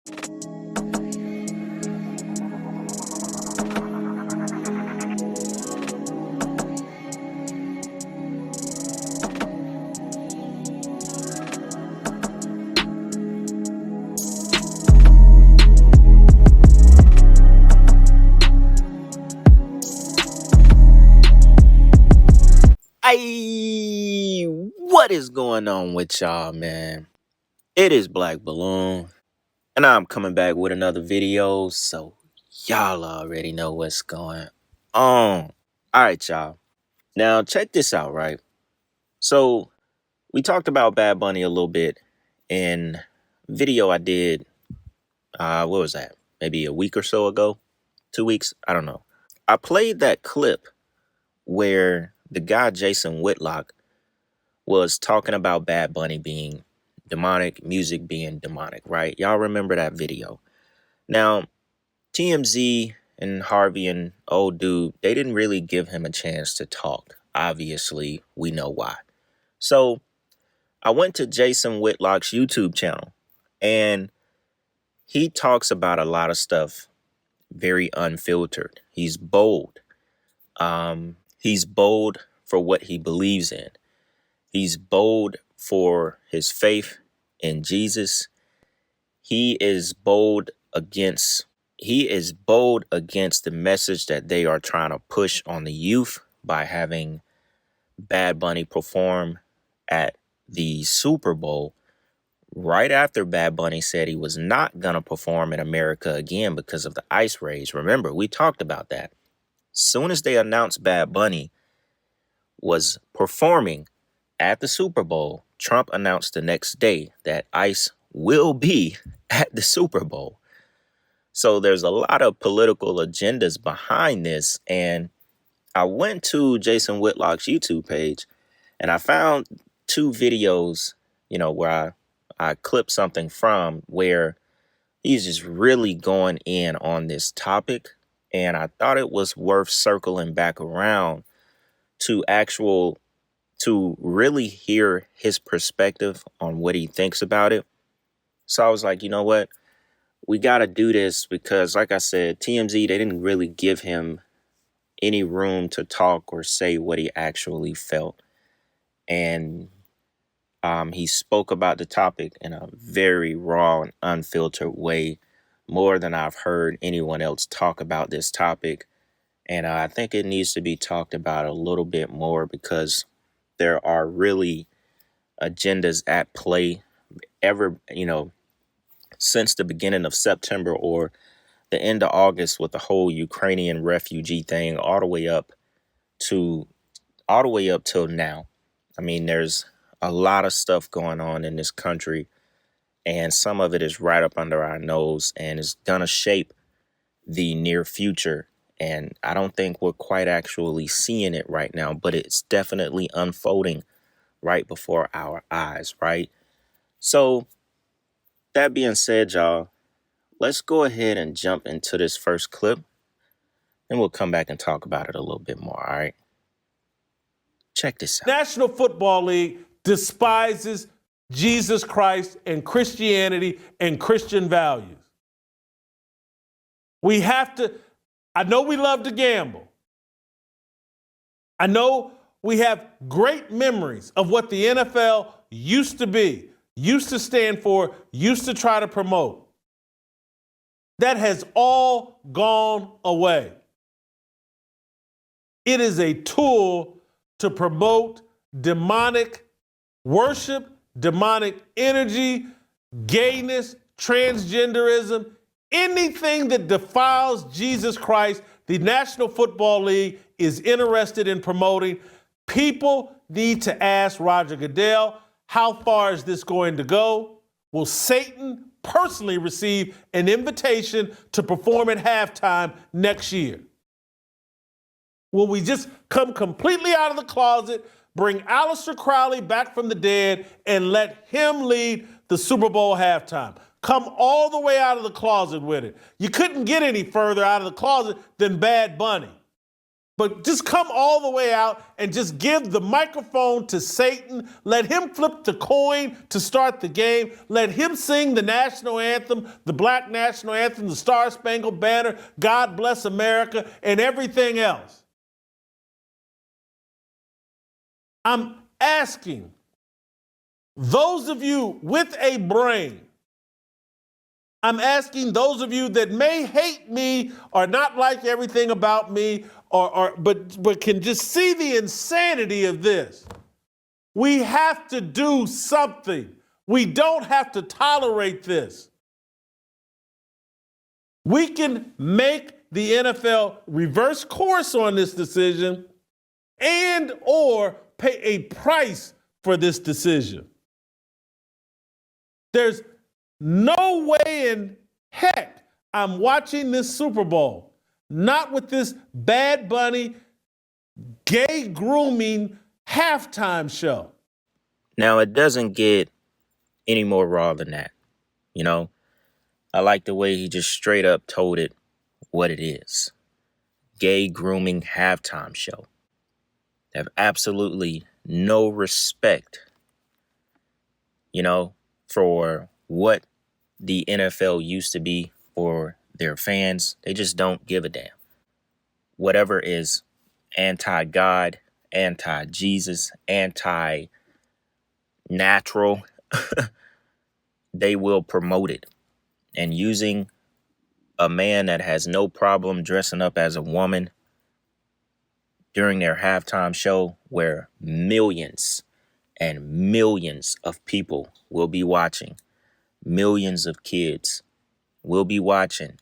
What is going on with y'all, man? It is Black Balloon, and I'm coming back with another video, so y'all already know what's going on. All right, y'all. Now, check this out, right? So, we talked about Bad Bunny a little bit in video I did, what was that? Maybe a week or so ago? 2 weeks? I don't know. I played that clip where the guy, Jason Whitlock, was talking about Bad Bunny being demonic, music being demonic, right? Y'all remember that video. Now, TMZ and Harvey and old dude, they didn't really give him a chance to talk. Obviously, we know why. So I went to Jason Whitlock's YouTube channel, and he talks about a lot of stuff very unfiltered. He's bold. He's bold for what he believes in. He's bold for his faith in Jesus. He is bold against the message that they are trying to push on the youth by having Bad Bunny perform at the Super Bowl right after Bad Bunny said he was not going to perform in America again because of the ICE raids. Remember, we talked about that. Soon as they announced Bad Bunny was performing at the Super Bowl, Trump announced the next day that ICE will be at the Super Bowl. So there's a lot of political agendas behind this. And I went to Jason Whitlock's YouTube page and I found two videos, where I clipped something from where he's just really going in on this topic. And I thought it was worth circling back around to really hear his perspective on what he thinks about it. So I was like, you know what? We got to do this because, like I said, TMZ, they didn't really give him any room to talk or say what he actually felt. And he spoke about the topic in a very raw and unfiltered way, more than I've heard anyone else talk about this topic. And I think it needs to be talked about a little bit more because there are really agendas at play since the beginning of September or the end of August with the whole Ukrainian refugee thing all the way up till now. I mean, there's a lot of stuff going on in this country, and some of it is right up under our nose and is gonna shape the near future. And I don't think we're quite actually seeing it right now, but it's definitely unfolding right before our eyes, right? So that being said, y'all, let's go ahead and jump into this first clip and we'll come back and talk about it a little bit more, all right? Check this out. National Football League despises Jesus Christ and Christianity and Christian values. We have to, I know we love to gamble. I know we have great memories of what the NFL used to be, used to stand for, used to try to promote. That has all gone away. It is a tool to promote demonic worship, demonic energy, gayness, transgenderism, anything that defiles Jesus Christ. The National Football League is interested in promoting. People need to ask Roger Goodell, how far is this going to go? Will Satan personally receive an invitation to perform at halftime next year? Will we just come completely out of the closet, bring Aleister Crowley back from the dead, and let him lead the Super Bowl halftime? Come all the way out of the closet with it. You couldn't get any further out of the closet than Bad Bunny. But just come all the way out and just give the microphone to Satan. Let him flip the coin to start the game. Let him sing the national anthem, the black national anthem, the Star Spangled Banner, God Bless America, and everything else. I'm asking those of you with a brain, I'm asking those of you that may hate me or not like everything about me, but can just see the insanity of this. We have to do something. We don't have to tolerate this. We can make the NFL reverse course on this decision and or pay a price for this decision. There's no way in heck I'm watching this Super Bowl, not with this Bad Bunny gay grooming halftime show. Now, it doesn't get any more raw than that. You know, I like the way he just straight up told it what it is. Gay grooming halftime show. They have absolutely no respect, for what the NFL used to be for their fans. They just don't give a damn. Whatever is anti-God, anti-Jesus, anti-natural, they will promote it. And using a man that has no problem dressing up as a woman during their halftime show, where millions and millions of people will be watching, millions of kids will be watching,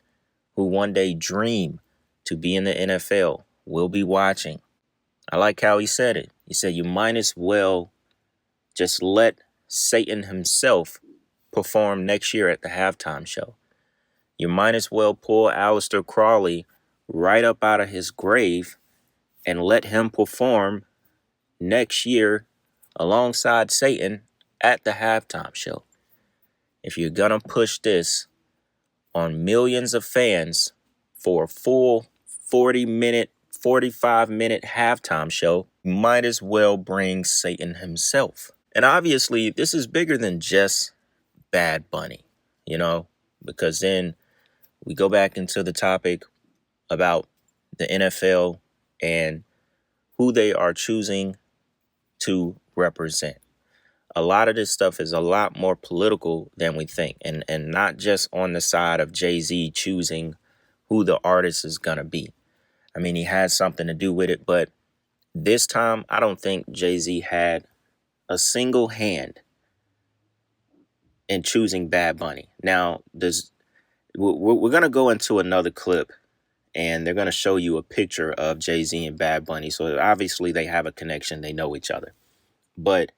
who one day dream to be in the NFL, will be watching. I like how he said it. He said, you might as well just let Satan himself perform next year at the halftime show. You might as well pull Aleister Crowley right up out of his grave and let him perform next year alongside Satan at the halftime show. If you're going to push this on millions of fans for a full 40-minute, 45-minute halftime show, you might as well bring Satan himself. And obviously, this is bigger than just Bad Bunny, because then we go back into the topic about the NFL and who they are choosing to represent. A lot of this stuff is a lot more political than we think, and not just on the side of Jay-Z choosing who the artist is going to be. I mean, he has something to do with it, but this time I don't think Jay-Z had a single hand in choosing Bad Bunny. Now, we're going to go into another clip, and they're going to show you a picture of Jay-Z and Bad Bunny. So obviously they have a connection. They know each other. But,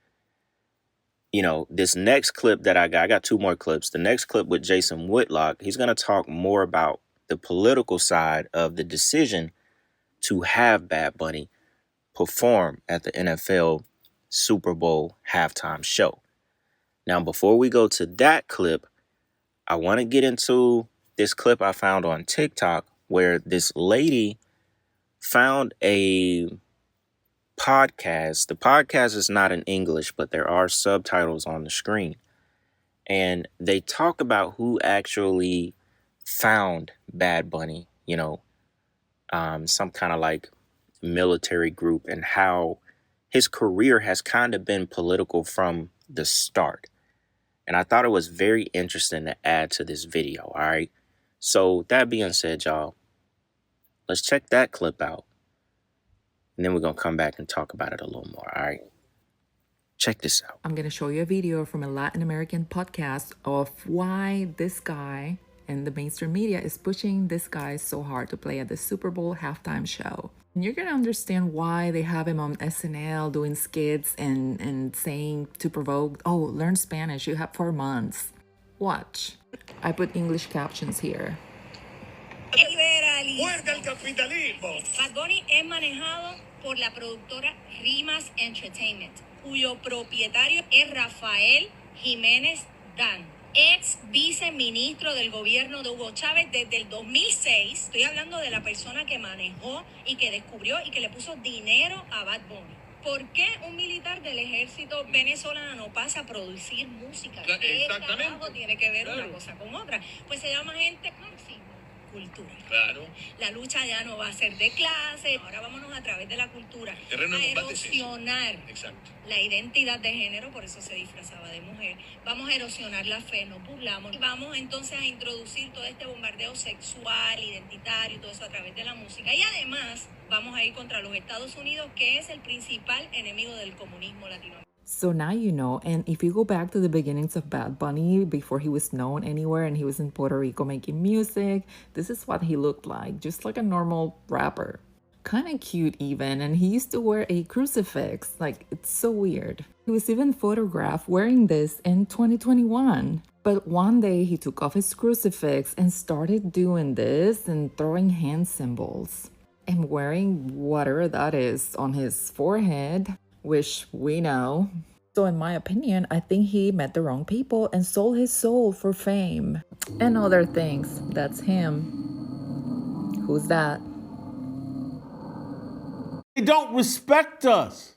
this next clip that I got two more clips. The next clip with Jason Whitlock, he's going to talk more about the political side of the decision to have Bad Bunny perform at the NFL Super Bowl halftime show. Now, before we go to that clip, I want to get into this clip I found on TikTok where this lady found a podcast. The podcast is not in English, but there are subtitles on the screen. And they talk about who actually found Bad Bunny, some kind of like military group, and how his career has kind of been political from the start. And I thought it was very interesting to add to this video, all right? So that being said, y'all, let's check that clip out. And then we're going to come back and talk about it a little more, all right? Check this out. I'm going to show you a video from a Latin American podcast of why this guy and the mainstream media is pushing this guy so hard to play at the Super Bowl halftime show. And you're going to understand why they have him on SNL doing skits and saying to provoke, oh, learn Spanish, you have 4 months. Watch. I put English captions here. Muerde el capitalismo. Bad Bunny es manejado por la productora Rimas Entertainment, cuyo propietario es Rafael Jiménez Dan. ex viceministro del gobierno de Hugo Chávez desde el 2006. Estoy hablando de la persona que manejó y que descubrió y que le puso dinero a Bad Bunny. ¿Por qué un militar del ejército venezolano pasa a producir música? ¿Qué carajo tiene que ver una cosa con otra? Pues se llama gente máxima. Cultura. Claro. La lucha ya no va a ser de clase, ahora vámonos a través de la cultura a erosionar la identidad de género, por eso se disfrazaba de mujer. Vamos a erosionar la fe, nos burlamos. Y vamos entonces a introducir todo este bombardeo sexual, identitario y todo eso a través de la música. Y además vamos a ir contra los Estados Unidos, que es el principal enemigo del comunismo latinoamericano. So now you know, and if you go back to the beginnings of Bad Bunny, before he was known anywhere and he was in Puerto Rico making music, this is what he looked like, just like a normal rapper. Kind of cute even, and he used to wear a crucifix, like it's so weird. He was even photographed wearing this in 2021. But one day he took off his crucifix and started doing this and throwing hand symbols and wearing whatever that is on his forehead, which we know. So in my opinion, I think he met the wrong people and sold his soul for fame and other things. That's him. Who's that? They don't respect us.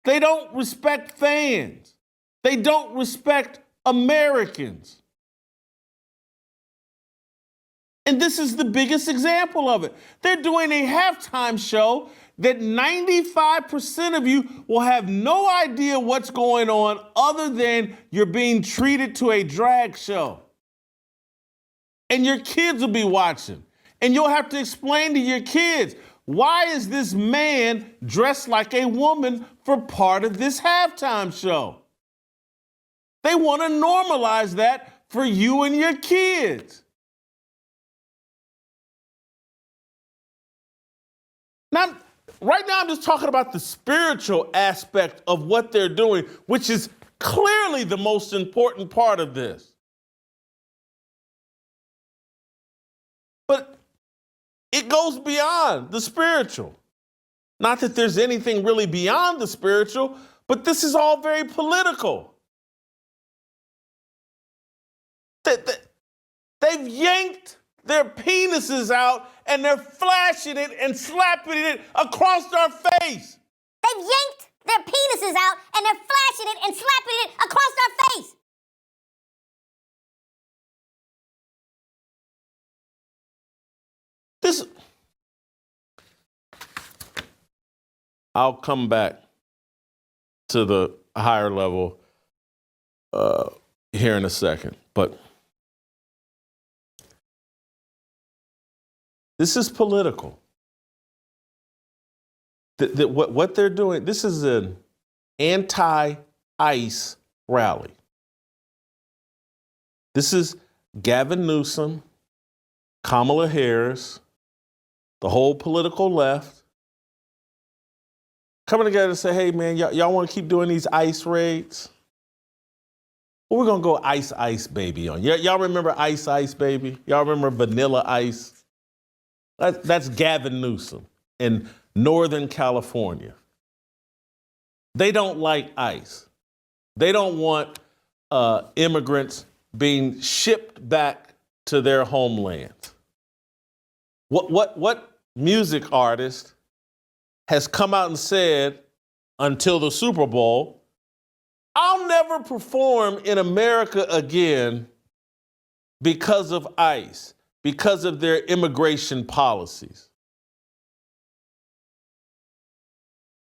They don't respect fans. They don't respect Americans. And this is the biggest example of it. They're doing a halftime show that 95% of you will have no idea what's going on other than you're being treated to a drag show. And your kids will be watching. And you'll have to explain to your kids, why is this man dressed like a woman for part of this halftime show? They want to normalize that for you and your kids. Now, right now, I'm just talking about the spiritual aspect of what they're doing, which is clearly the most important part of this. But it goes beyond the spiritual. Not that there's anything really beyond the spiritual, but this is all very political. They've yanked their penises out and they're flashing it and slapping it across our face. They've yanked their penises out and they're flashing it and slapping it across our face. I'll come back to the higher level here in a second, but this is political. What they're doing, this is an anti-ICE rally. This is Gavin Newsom, Kamala Harris, the whole political left, coming together to say, hey, man, y'all want to keep doing these ICE raids? Well, we're going to go Ice Ice Baby on. Y'all remember Ice Ice Baby? Y'all remember Vanilla Ice? That's Gavin Newsom in Northern California. They don't like ICE. They don't want immigrants being shipped back to their homeland. What music artist has come out and said until the Super Bowl, I'll never perform in America again because of ICE, because of their immigration policies?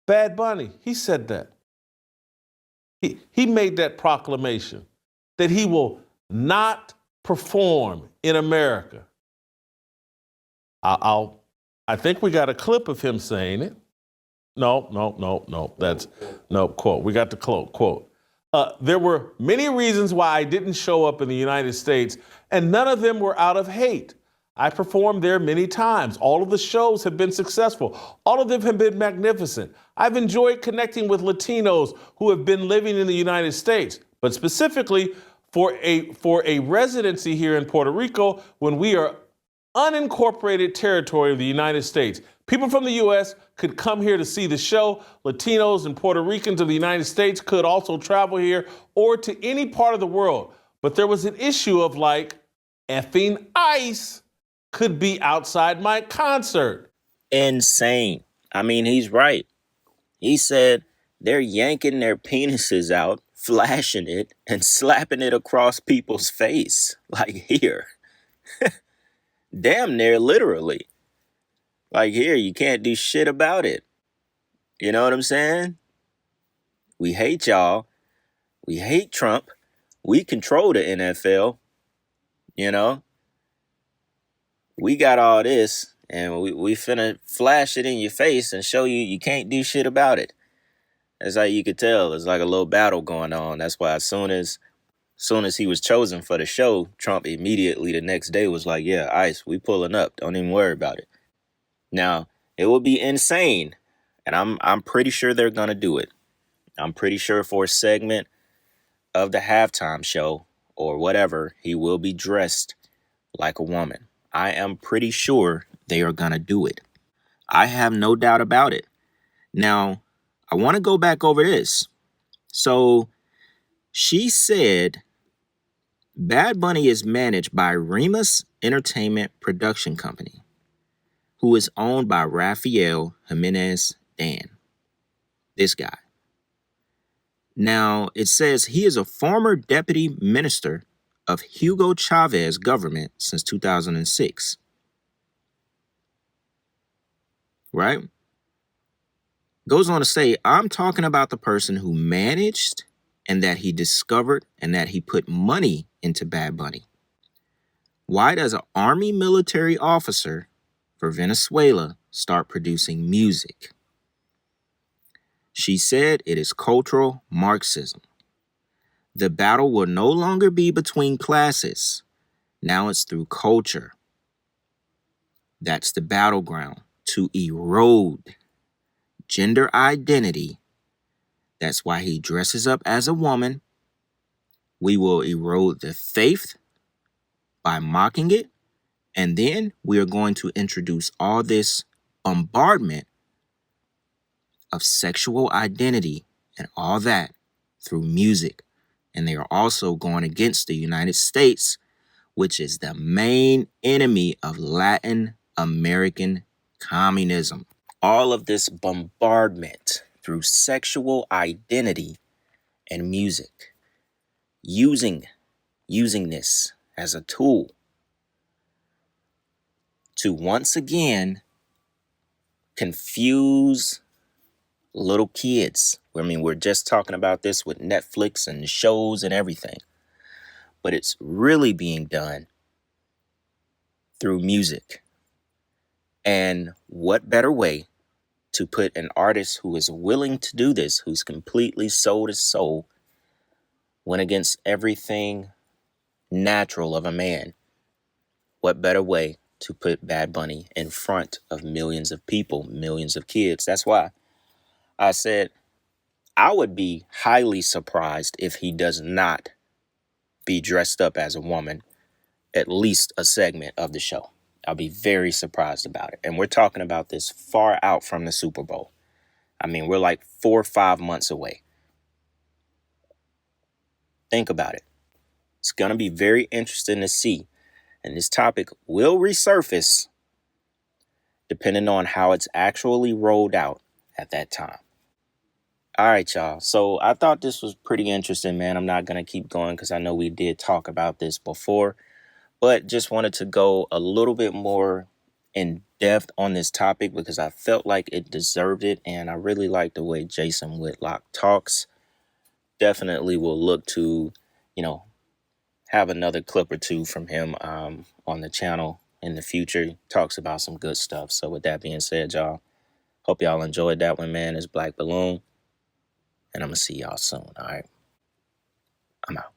Bad Bunny, he said that. He made that proclamation that he will not perform in America. I think we got a clip of him saying it. No. That's no quote. We got the quote. There were many reasons why I didn't show up in the United States, and none of them were out of hate. I performed there many times. All of the shows have been successful. All of them have been magnificent. I've enjoyed connecting with Latinos who have been living in the United States, but specifically for a residency here in Puerto Rico when we are unincorporated territory of the United States. People from the U.S. could come here to see the show. Latinos and Puerto Ricans of the United States could also travel here or to any part of the world. But there was an issue of like, effing ICE could be outside my concert. Insane. I mean, he's right. He said they're yanking their penises out, flashing it, and slapping it across people's face. Like here. Damn near literally. Like here, you can't do shit about it. You know what I'm saying? We hate y'all. We hate Trump. We control the NFL. You know? We got all this, and we finna flash it in your face and show you can't do shit about it. That's how you could tell. It's like a little battle going on. That's why as soon as he was chosen for the show, Trump immediately the next day was like, yeah, ICE, we pulling up. Don't even worry about it. Now, it would be insane, and I'm pretty sure they're gonna do it. I'm pretty sure for a segment of the halftime show or whatever, he will be dressed like a woman. I am pretty sure they are gonna do it. I have no doubt about it. Now, I want to go back over this. So, she said Bad Bunny is managed by Remus Entertainment Production Company, who is owned by Rafael Jimenez Dan. This guy. Now, it says he is a former deputy minister of Hugo Chavez government since 2006. Right? Goes on to say, I'm talking about the person who managed and that he discovered and that he put money into Bad Bunny. Why does an army military officer for Venezuela start producing music? She said it is cultural Marxism. The battle will no longer be between classes. Now it's through culture. That's the battleground to erode gender identity. That's why he dresses up as a woman. We will erode the faith by mocking it. And then we are going to introduce all this bombardment of sexual identity and all that through music. And they are also going against the United States, which is the main enemy of Latin American communism. All of this bombardment through sexual identity and music, using this as a tool to once again confuse little kids. I mean, we're just talking about this with Netflix and shows and everything, but it's really being done through music. And what better way to put an artist who is willing to do this, who's completely sold his soul, went against everything natural of a man. What better way to put Bad Bunny in front of millions of people, millions of kids? That's why I said I would be highly surprised if he does not be dressed up as a woman, at least a segment of the show. I'll be very surprised about it. And we're talking about this far out from the Super Bowl. I mean, we're like 4 or 5 months away. Think about it. It's going to be very interesting to see. And this topic will resurface depending on how it's actually rolled out at that time. All right, y'all. So I thought this was pretty interesting, man. I'm not going to keep going because I know we did talk about this before, but just wanted to go a little bit more in depth on this topic because I felt like it deserved it. And I really like the way Jason Whitlock talks. Definitely will look to, have another clip or two from him on the channel in the future. He talks about some good stuff. So with that being said, y'all, hope y'all enjoyed that one, man. It's Black Balloon. And I'm going to see y'all soon. All right. I'm out.